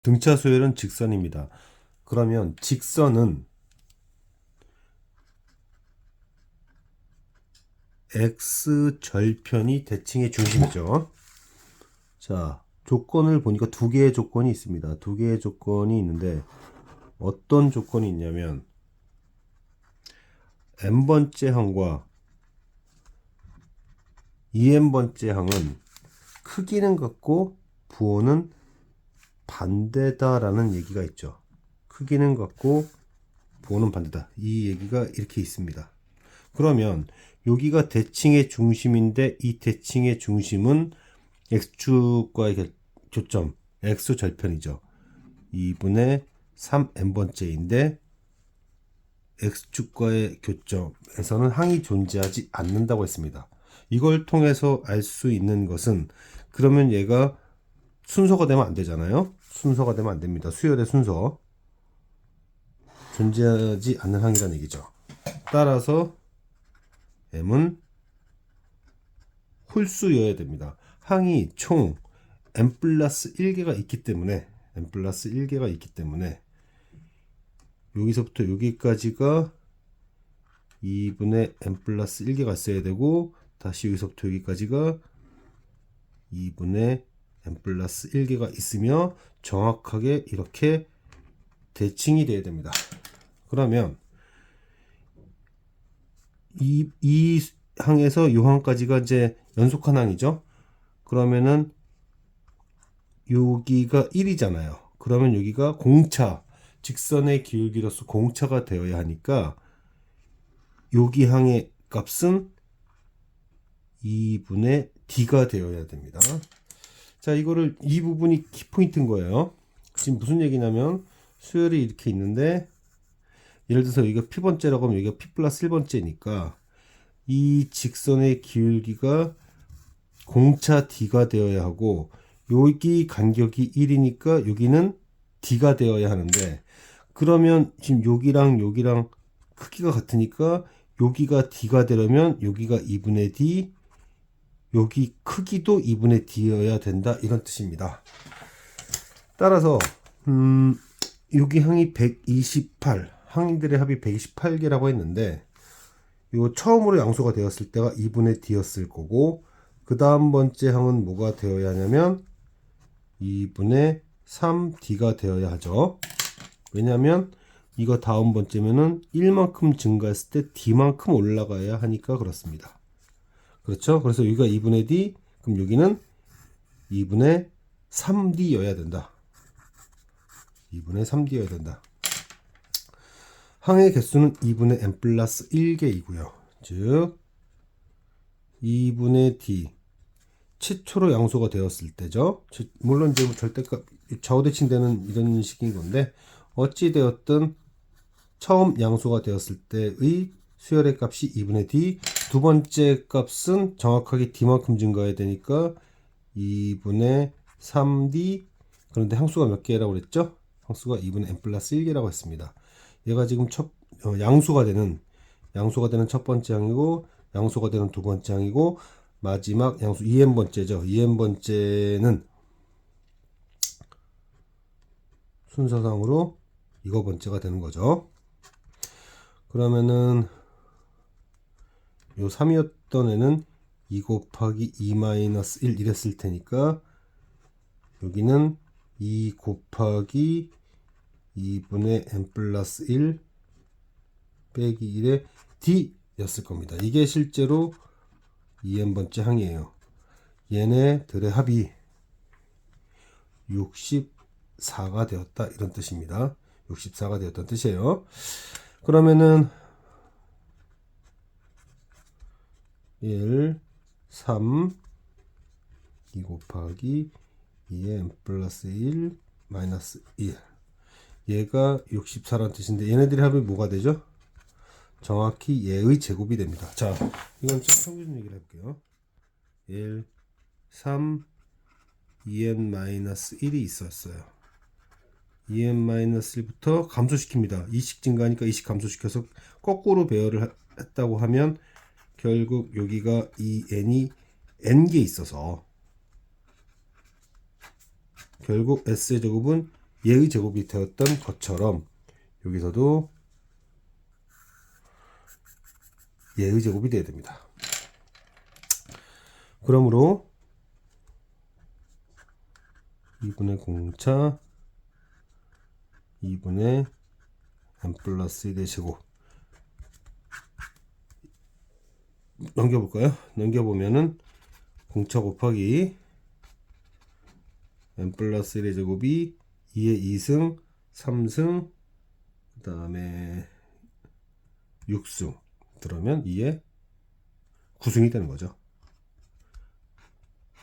등차 수열은 직선입니다. 그러면 직선은 x절편이 대칭의 중심이죠. 자, 조건을 보니까 두 개의 조건이 있습니다. 두 개의 조건이 있는데 어떤 조건이 있냐면 n번째 항과 2n번째 항은 크기는 같고 부호는 반대다라는 얘기가 있죠. 크기는 같고 부호는 반대다. 이 얘기가 이렇게 있습니다. 그러면 여기가 대칭의 중심인데 이 대칭의 중심은 x축과의 교점 x절편이죠. 2분의 3n번째인데 x축과의 교점에서는 항이 존재하지 않는다고 했습니다. 이걸 통해서 알 수 있는 것은 그러면 얘가 순서가 되면 안 되잖아요. 순서가 되면 안 됩니다. 수열의 순서 존재하지 않는 항이라는 얘기죠. 따라서 m은 홀수여야 됩니다. 항이 총 n 플러스 1개가 있기 때문에 여기서부터 여기까지가 2분의 n 플러스 1개가 있어야 되고 다시 여기서부터 여기까지가 2분의 n 플러스 1개가 있으며 정확하게 이렇게 대칭이 돼야 됩니다. 그러면 이 항에서 이 항까지가 이제 연속한 항이죠. 그러면은 여기가 1이잖아요. 그러면 여기가 공차, 직선의 기울기로서 공차가 되어야 하니까 여기 항의 값은 2분의 d가 되어야 됩니다. 자, 이 부분이 키포인트인 거예요. 지금 무슨 얘기냐면 수열이 이렇게 있는데 예를 들어서 여기가 p번째라고 하면 여기가 p 플러스 1번째니까 이 직선의 기울기가 공차 d가 되어야 하고 여기 간격이 1이니까 여기는 d가 되어야 하는데 그러면 지금 여기랑 크기가 같으니까 여기가 d가 되려면 여기가 2분의 d 여기 크기도 2분의 d여야 된다 이런 뜻입니다. 따라서 여기 항이 128 항들의 합이 128개라고 했는데 요 처음으로 양수가 되었을 때가 2분의 d였을 거고 그 다음 번째 항은 뭐가 되어야 하냐면 2분의 3d가 되어야 하죠. 왜냐하면 이거 다음 번째면은 1만큼 증가했을 때 d만큼 올라가야 하니까 그렇습니다. 그렇죠? 그래서 여기가 2분의 d 그럼 여기는 2분의 3d여야 된다. 2분의 3d여야 된다. 항의 개수는 2분의 n 플러스 1개이고요. 즉 2분의 d 최초로 양수가 되었을 때죠. 물론 이제 절대값 좌우대칭되는 이런 식인 건데 어찌 되었든 처음 양수가 되었을 때의 수열의 값이 2분의 d 두 번째 값은 정확하게 d만큼 증가해야 되니까 2분의 3d 그런데 항수가 몇 개라고 그랬죠? 항수가 2분의 n 플러스 1개라고 했습니다. 얘가 지금 양수가 되는 첫 번째 항이고 양수가 되는 두 번째 항이고 마지막 양수 2n번째죠. 2n번째는 순서상으로 이거 번째가 되는 거죠. 그러면은 요 3이었던 애는 2 곱하기 2 마이너스 1 이랬을 테니까 여기는 2 곱하기 2분의 n 플러스 1 빼기 1의 d 였을 겁니다. 이게 실제로 2n번째 항이에요. 얘네들의 합이 64가 되었다 이런 뜻입니다. 64가 되었다는 뜻이에요. 그러면은 1, 3, 2 곱하기 2의 n 플러스 1 마이너스 1 얘가 64라는 뜻인데 얘네들의 합이 뭐가 되죠? 정확히 얘의 제곱이 됩니다. 자, 이건 좀 평균 얘기를 해볼게요. 1, 3, 2n-1이 있었어요. 2n-1부터 감소시킵니다. 2씩 증가하니까 2씩 감소시켜서 거꾸로 배열을 했다고 하면 결국 여기가 이 n이 n개 있어서 결국 s의 제곱은 얘의 제곱이 되었던 것처럼 여기서도 얘의 제곱이 되어야 됩니다. 그러므로 2분의 공차 2분의 n 플러스 1의 제곱 넘겨볼까요? 넘겨보면은 공차 곱하기 n 플러스 1의 제곱이 2의 2승 3승 그 다음에 6승 그러면 2의 9승이 되는 거죠.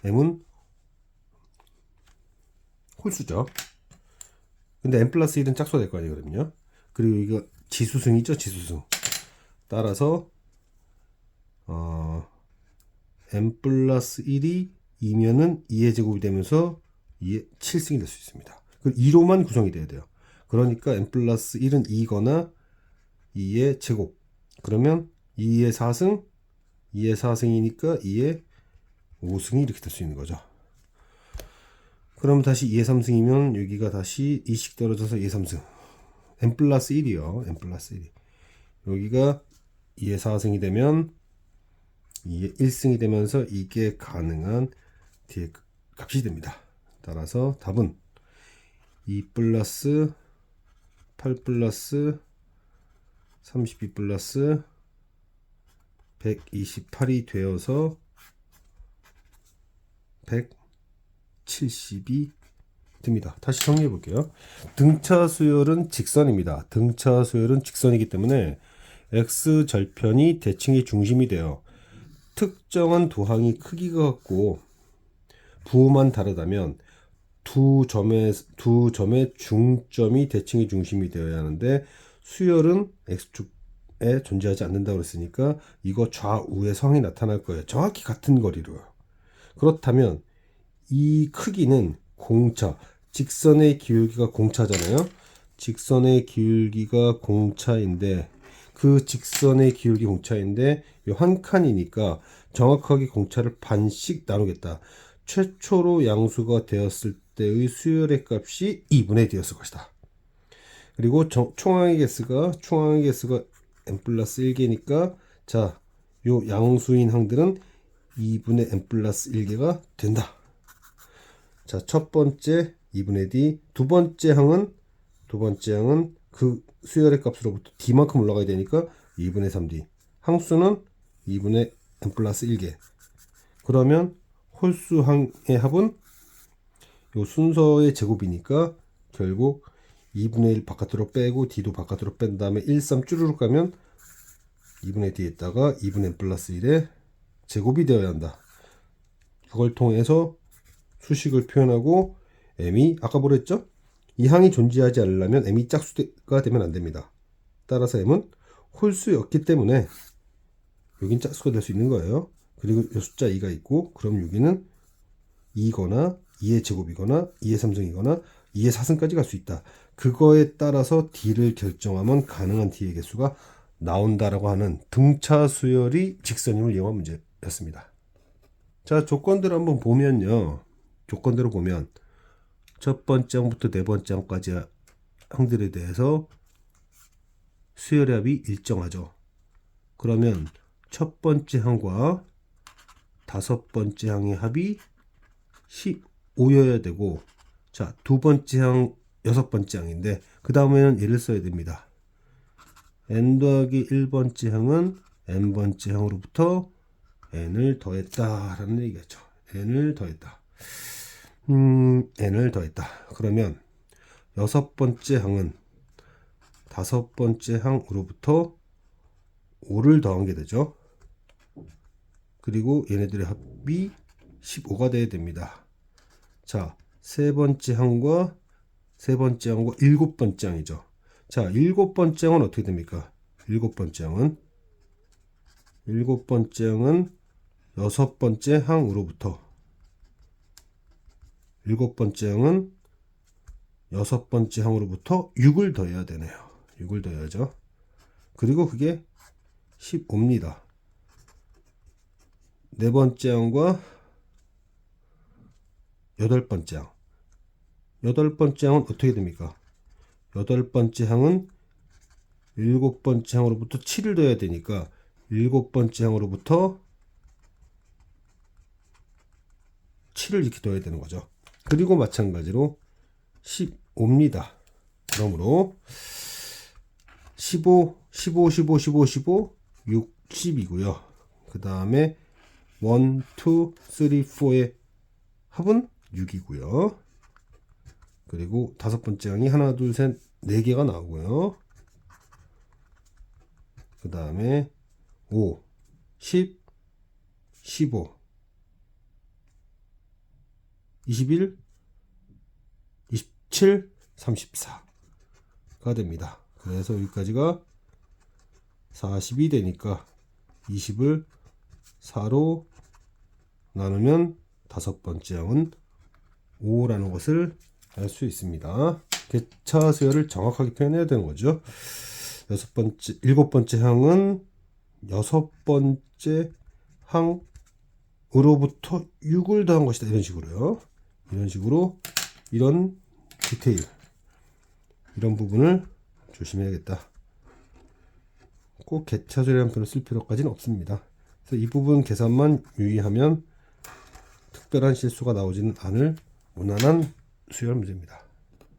m은 홀수죠. 근데 n 플러스 1은 짝수가 될 거 아니거든요. 그리고 이거 지수승이죠. 지수승. 따라서 n 플러스 1이 2면은 2의 제곱이 되면서 2의 7승이 될 수 있습니다. 그 2로만 구성이 돼야 돼요. 그러니까 n 플러스 1은 2거나 2의 제곱. 그러면 2의 4승, 2의 4승이니까 2의 5승이 이렇게 될 수 있는 거죠. 그럼 다시 2의 3승이면 여기가 다시 2씩 떨어져서 2의 3승. n 플러스 1이요. n 플러스 1이. 여기가 2의 4승이 되면 2의 1승이 되면서 이게 가능한 뒤에 값이 됩니다. 따라서 답은 2 플러스 8 플러스 32 플러스 128이 되어서 170이 됩니다. 다시 정리해 볼게요. 등차 수열은 직선입니다. 등차 수열은 직선이기 때문에 x절편이 대칭의 중심이 되어 특정한 도항이 크기가 같고 부호만 다르다면 두 점의 중점이 대칭의 중심이 되어야 하는데 수열은 x축에 존재하지 않는다고 그랬으니까 이거 좌우의 성이 나타날 거예요. 정확히 같은 거리로요. 그렇다면 이 크기는 공차, 직선의 기울기가 공차잖아요. 직선의 기울기가 공차인데 그 직선의 기울기 공차인데 이 한 칸이니까 정확하게 공차를 반씩 나누겠다. 최초로 양수가 되었을 때의 수열의 값이 2분의 D였을 것이다. 그리고 총항의 개수가 n 플러스 1개니까 자, 요 양수인 항들은 2분의 n 플러스 1개가 된다. 자, 첫 번째 2분의 D, 두 번째 항은 그 수열의 값으로부터 D만큼 올라가야 되니까 2분의 3D. 항수는 2분의 n 플러스 1개. 그러면 홀수항의 합은 요 순서의 제곱이니까 결국 2분의 1 바깥으로 빼고 D도 바깥으로 뺀 다음에 1, 3 쭈르륵 가면 2분의 D에다가 2분의 n 플러스 1의 제곱이 되어야 한다. 그걸 통해서 수식을 표현하고 m이 아까 뭐라 했죠? 이 항이 존재하지 않으려면 m이 짝수가 되면 안 됩니다. 따라서 m은 홀수였기 때문에 여긴 짝수가 될 수 있는 거예요. 그리고 이 숫자 2가 있고 그럼 여기는 2거나 2의 제곱이거나 2의 3승이거나 2의 4승까지 갈 수 있다. 그거에 따라서 D를 결정하면 가능한 D의 개수가 나온다라고 하는 등차 수열이 직선임을 이용한 문제였습니다. 자, 조건들을 한번 보면요. 조건대로 보면 첫 번째 항부터 네 번째 항까지 항들에 대해서 수열의 합이 일정하죠. 그러면 첫 번째 항과 다섯 번째 항의 합이 15여야 되고, 자, 두 번째 항, 여섯 번째 항인데, 그 다음에는 얘를 써야 됩니다. n 더하기 1번째 항은 n번째 항으로부터 n을 더했다 라는 얘기겠죠. n을 더했다. n을 더했다. 그러면 여섯 번째 항은 다섯 번째 항으로부터 5를 더한 게 되죠. 그리고 얘네들의 합이 15가 돼야 됩니다. 자, 세 번째 항과 일곱 번째 항이죠. 자, 일곱 번째 항은 어떻게 됩니까? 일곱 번째 항은 여섯 번째 항으로부터 일곱 번째 항은 여섯 번째 항으로부터 6을 더해야 되네요. 6을 더해야죠. 그리고 그게 15입니다. 네 번째 항과 여덟 번째 항. 여덟 번째 항은 어떻게 됩니까? 여덟 번째 항은 일곱 번째 항으로부터 7을 더해야 되니까 일곱 번째 항으로부터 7을 이렇게 더해야 되는 거죠. 그리고 마찬가지로 15입니다. 그러므로 15, 15, 15, 15, 15, 60이고요. 그 다음에 1, 2, 3, 4의 합은 6이고요. 그리고 다섯 번째 항이 하나, 둘, 셋, 4개가 나오고요. 그 다음에 5, 10, 15, 21, 27, 34가 됩니다. 그래서 여기까지가 40이 되니까 20을 4로 나누면 다섯 번째 항은 5라는 것을 알 수 있습니다. 개차 수열을 정확하게 표현해야 되는 거죠. 일곱 번째 항은 여섯 번째 항으로부터 6을 더한 것이다. 이런 식으로요. 이런 식으로 이런 디테일, 이런 부분을 조심해야겠다. 꼭 개차수열이라는 표현을 쓸 필요까지는 없습니다. 그래서 이 부분 계산만 유의하면 특별한 실수가 나오지는 않을 무난한 수열 문제입니다.